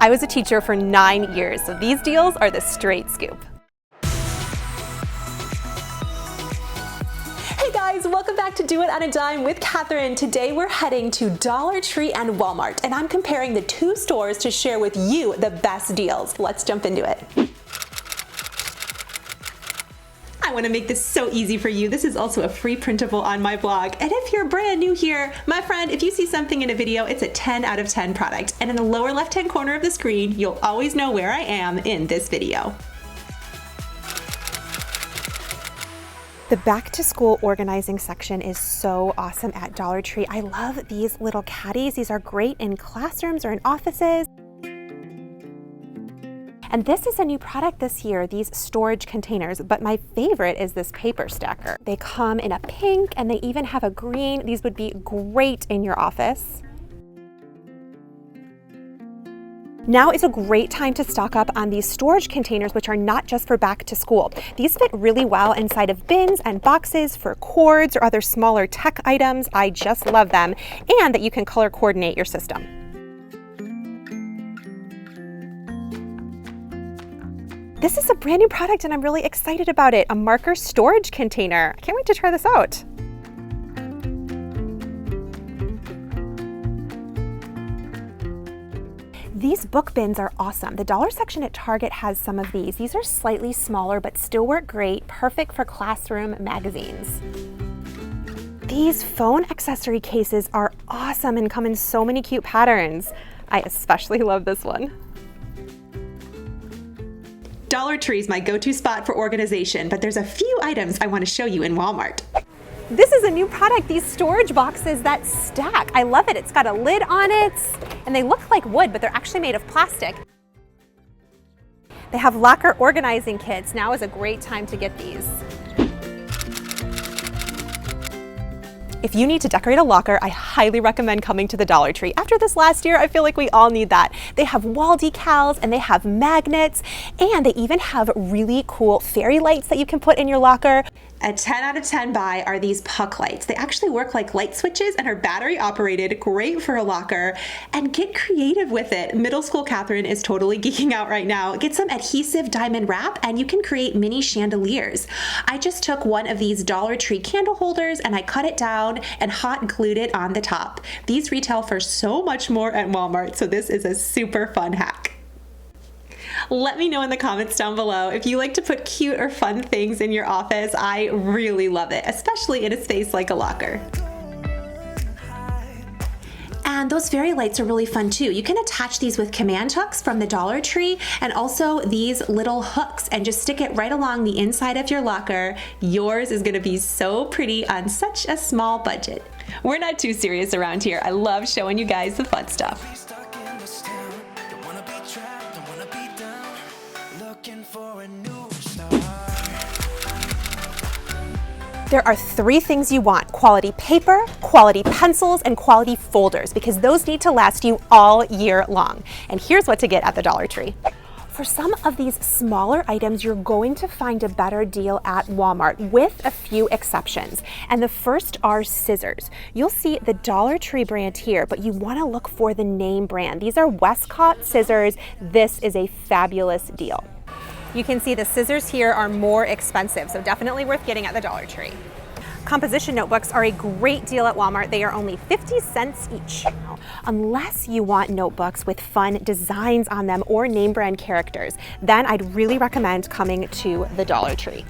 I was a teacher for 9 years, so these deals are the straight scoop. Hey guys, welcome back to Do It on a Dime with Kathryn. Today we're heading to Dollar Tree and Walmart, and I'm comparing the two stores to share with you the best deals. Let's jump into it. I want to make this so easy for you. This is also a free printable on my blog. And if you're brand new here, my friend, if you see something in a video, it's a 10 out of 10 product. And in the lower left-hand corner of the screen, you'll always know where I am in this video. The back to school organizing section is so awesome at Dollar Tree. I love these little caddies. These are great in classrooms or in offices. And this is a new product this year, these storage containers, but my favorite is this paper stacker. They come in a pink and they even have a green. These would be great in your office. Now is a great time to stock up on these storage containers, which are not just for back to school. These fit really well inside of bins and boxes for cords or other smaller tech items. I just love them, and that you can color coordinate your system. This is a brand new product and I'm really excited about it, a marker storage container. I can't wait to try this out. These book bins are awesome. The dollar section at Target has some of these. These are slightly smaller but still work great, perfect for classroom magazines. These phone accessory cases are awesome and come in so many cute patterns. I especially love this one. Dollar Tree is my go-to spot for organization, but there's a few items I want to show you in Walmart. This is a new product, these storage boxes that stack. I love it. It's got a lid on it, and they look like wood, but they're actually made of plastic. They have locker organizing kits. Now is a great time to get these. If you need to decorate a locker, I highly recommend coming to the Dollar Tree. After this last year, I feel like we all need that. They have wall decals and they have magnets, and they even have really cool fairy lights that you can put in your locker. A 10 out of 10 buy are these puck lights. They actually work like light switches and are battery operated, great for a locker. And get creative with it. Middle school Kathryn is totally geeking out right now. Get some adhesive diamond wrap and you can create mini chandeliers. I just took one of these Dollar Tree candle holders and I cut it down and hot glued it on the top. These retail for so much more at Walmart, so this is a super fun hack. Let me know in the comments down below if you like to put cute or fun things in your office. I really love it, especially in a space like a locker. And those fairy lights are really fun too. You can attach these with command hooks from the Dollar Tree and also these little hooks and just stick it right along the inside of your locker. Yours is gonna be so pretty on such a small budget. We're not too serious around here. I love showing you guys the fun stuff. There are 3 things you want: quality paper, quality pencils, and quality folders, because those need to last you all year long. And here's what to get at the Dollar Tree. For some of these smaller items, you're going to find a better deal at Walmart, with a few exceptions. And the first are scissors. You'll see the Dollar Tree brand here, but you want to look for the name brand. These are Westcott scissors. This is a fabulous deal. You can see the scissors here are more expensive, so definitely worth getting at the Dollar Tree. Composition notebooks are a great deal at Walmart. They are only 50 cents each. Unless you want notebooks with fun designs on them or name brand characters, then I'd really recommend coming to the Dollar Tree.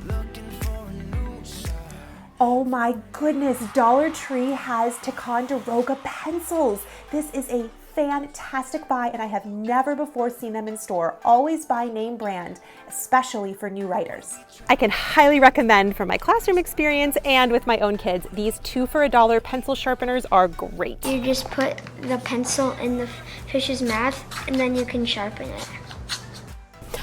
Oh my goodness, Dollar Tree has Ticonderoga pencils. This is a fantastic buy, and I have never before seen them in store. Always buy name brand, especially for new writers. I can highly recommend for my classroom experience and with my own kids. These 2 for $1 pencil sharpeners are great. You just put the pencil in the fish's mouth and then you can sharpen it.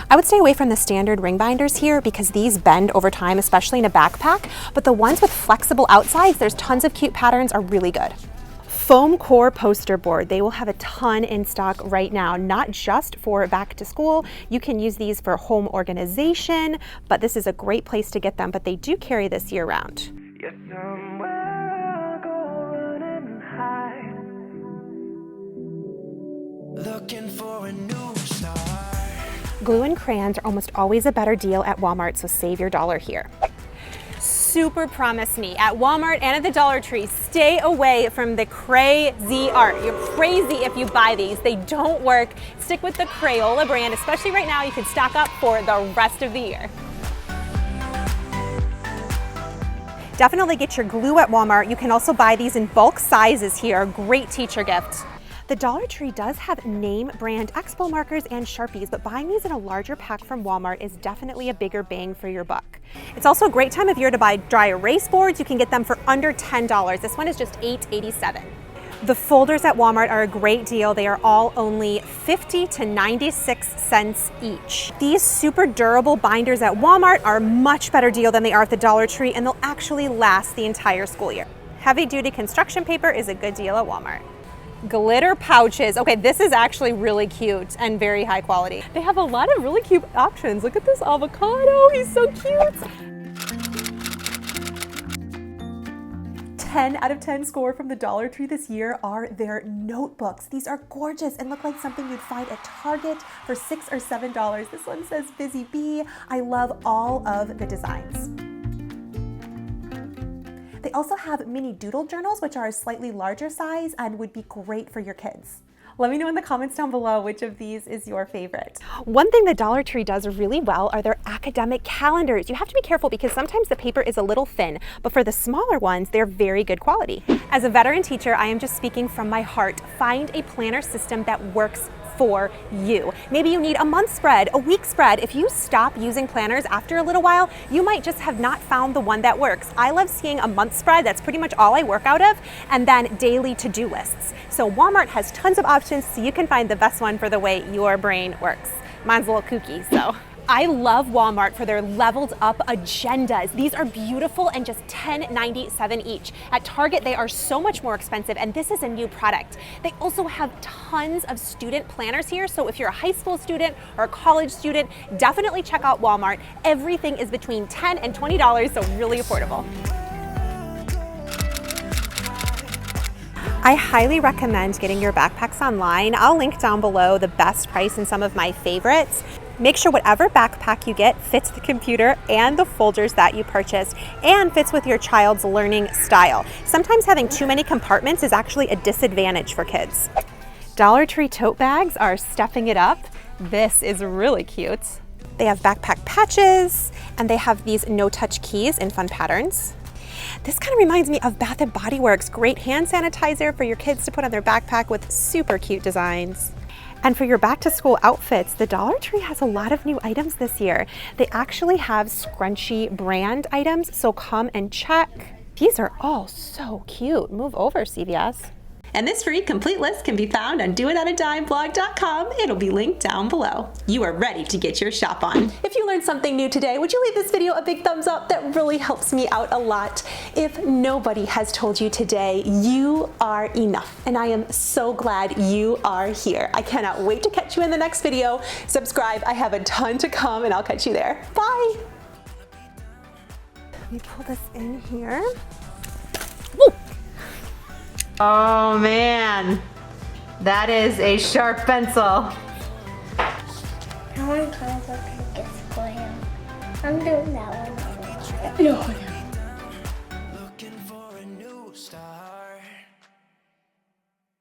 I would stay away from the standard ring binders here because these bend over time, especially in a backpack, but the ones with flexible outsides, there's tons of cute patterns, are really good. Foam core poster board. They will have a ton in stock right now, not just for back to school. You can use these for home organization, but this is a great place to get them, but they do carry this year round. Yes, somewhere I'll go running high, looking for a new Glue and crayons are almost always a better deal at Walmart, so save your dollar here. Super promise me, at Walmart and at the Dollar Tree, stay away from the crazy art. You're crazy if you buy these. They don't work. Stick with the Crayola brand, especially right now. You can stock up for the rest of the year. Definitely get your glue at Walmart. You can also buy these in bulk sizes here. Great teacher gift. The Dollar Tree does have name brand Expo markers and Sharpies, but buying these in a larger pack from Walmart is definitely a bigger bang for your buck. It's also a great time of year to buy dry erase boards. You can get them for under $10. This one is just $8.87. The folders at Walmart are a great deal. They are all only 50 to 96 cents each. These super durable binders at Walmart are a much better deal than they are at the Dollar Tree, and they'll actually last the entire school year. Heavy duty construction paper is a good deal at Walmart. Glitter pouches. Okay, this is actually really cute and very high quality. They have a lot of really cute options. Look at this avocado, he's so cute. 10 out of 10 score from the Dollar Tree this year are their notebooks. These are gorgeous and look like something you'd find at Target for $6 or $7. This one says Busy Bee. I love all of the designs. They also have mini doodle journals, which are a slightly larger size and would be great for your kids. Let me know in the comments down below which of these is your favorite. One thing the Dollar Tree does really well are their academic calendars. You have to be careful because sometimes the paper is a little thin, but for the smaller ones, they're very good quality. As a veteran teacher, I am just speaking from my heart. Find a planner system that works for you. Maybe you need a month spread, a week spread. If you stop using planners after a little while, you might just have not found the one that works. I love seeing a month spread. That's pretty much all I work out of, and then daily to-do lists. So Walmart has tons of options so you can find the best one for the way your brain works. Mine's a little kooky, so. I love Walmart for their leveled up agendas. These are beautiful and just $10.97 each. At Target, they are so much more expensive, and this is a new product. They also have tons of student planners here, so if you're a high school student or a college student, definitely check out Walmart. Everything is between $10 and $20, so really affordable. I highly recommend getting your backpacks online. I'll link down below the best price and some of my favorites. Make sure whatever backpack you get fits the computer and the folders that you purchased and fits with your child's learning style. Sometimes having too many compartments is actually a disadvantage for kids. Dollar Tree tote bags are stepping it up. This is really cute. They have backpack patches and they have these no-touch keys in fun patterns. This kind of reminds me of Bath & Body Works. Great hand sanitizer for your kids to put on their backpack with super cute designs. And for your back to school outfits, the Dollar Tree has a lot of new items this year. They actually have scrunchy brand items, so come and check. These are all so cute. Move over, CVS. And this free complete list can be found on doitonadimeblog.com. It'll be linked down below. You are ready to get your shop on. If you learned something new today, would you leave this video a big thumbs up? That really helps me out a lot. If nobody has told you today, you are enough. And I am so glad you are here. I cannot wait to catch you in the next video. Subscribe, I have a ton to come and I'll catch you there. Bye. Let me pull this in here. Woo! Oh man, that is a sharp pencil. I want to look at this for him. I'm doing that one. No.